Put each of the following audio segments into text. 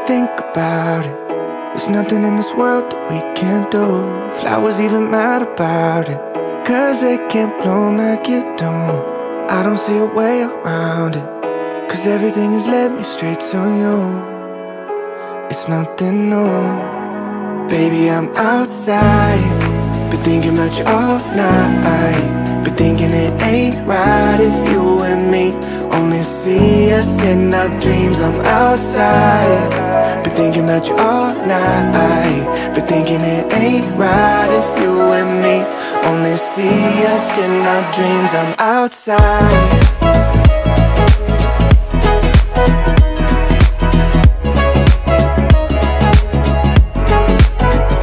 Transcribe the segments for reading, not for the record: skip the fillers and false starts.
think about it, there's nothing in this world that we can't do. Flowers even mad about it, 'cause they can't bloom like you don't. I don't see a way around it, 'cause everything has led me straight to you. It's nothing new. Baby, I'm outside, been thinking about you all night. Been thinking it ain't right if you and me only see us in our dreams. I'm outside, been thinking about you all night. Been thinking it ain't right if you and me only see us in our dreams. I'm outside.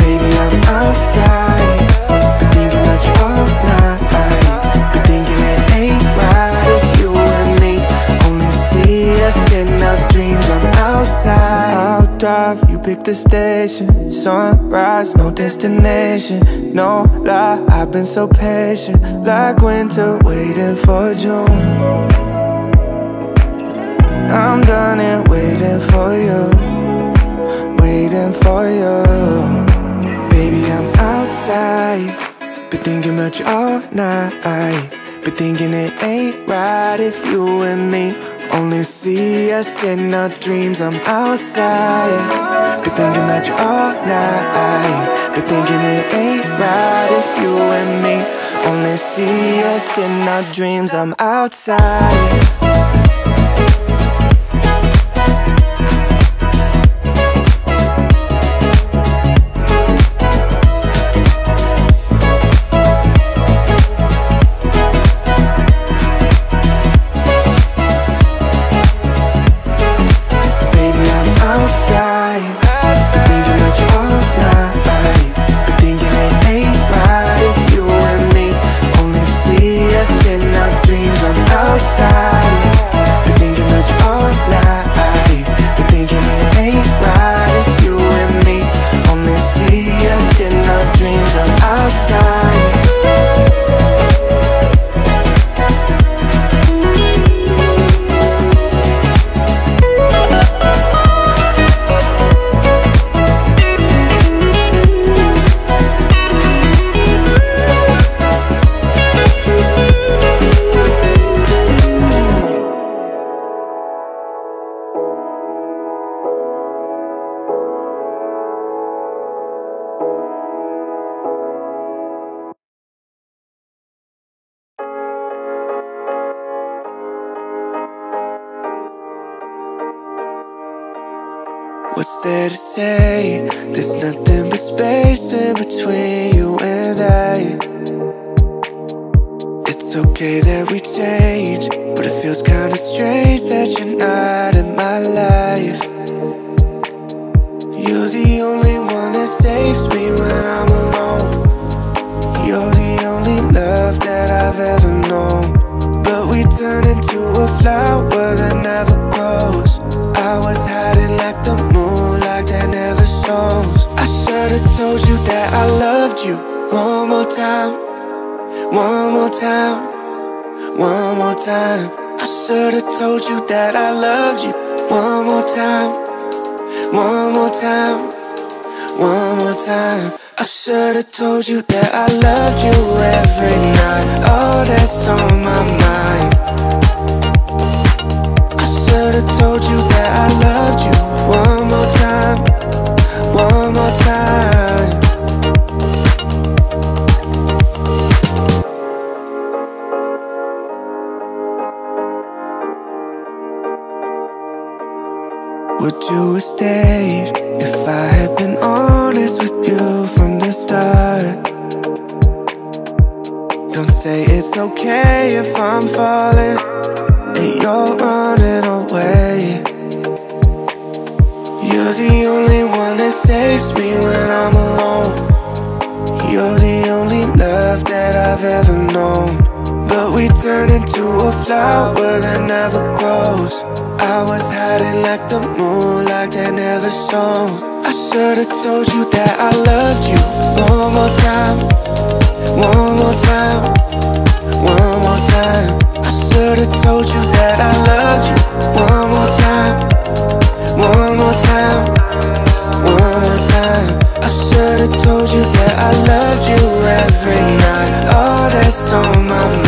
Baby, I'm outside, been thinking about you all night. Been thinking it ain't right if you and me only see us in our dreams. I'm outside. I'll drive, you pick the station. Sunrise, no destination. No lie, I've been so patient, like winter waiting for June. I'm done and waiting for you, waiting for you. Baby, I'm outside, been thinking about you all night. Been thinking it ain't right if you and me only see us in our dreams. I'm outside, been thinking about you all night. Been thinking it ain't right if you and me only see us in our dreams. I'm outside. What's there to say? There's nothing but space in between you and I. It's okay that we change, but it feels kinda strange that you're not in my life. You're the only one that saves me when I'm alone. You're the only love that I've ever known. But we turn into a flower that never grows. I was hiding like the moon, like that never shows. I should've told you that I loved you one more time, one more time, one more time. I should've told you that I loved you one more time, one more time, one more time. I should've told you that I loved you every night. Oh, that's on my mind. I should've told you that I loved you one more time, one more time. Would you have stayed if I had been honest with you from the start? Don't say it's okay if I'm falling and you're running away. You're the only one that saves me when I'm alone. You're the only love that I've ever known. But we turn into a flower that never grows. I was hiding like the moon, like that never shone. I should've told you that I loved you one more time, one more time, one more time. I should've told you that I loved you one more time, one more time. told you that I loved you every night. All that's on my mind.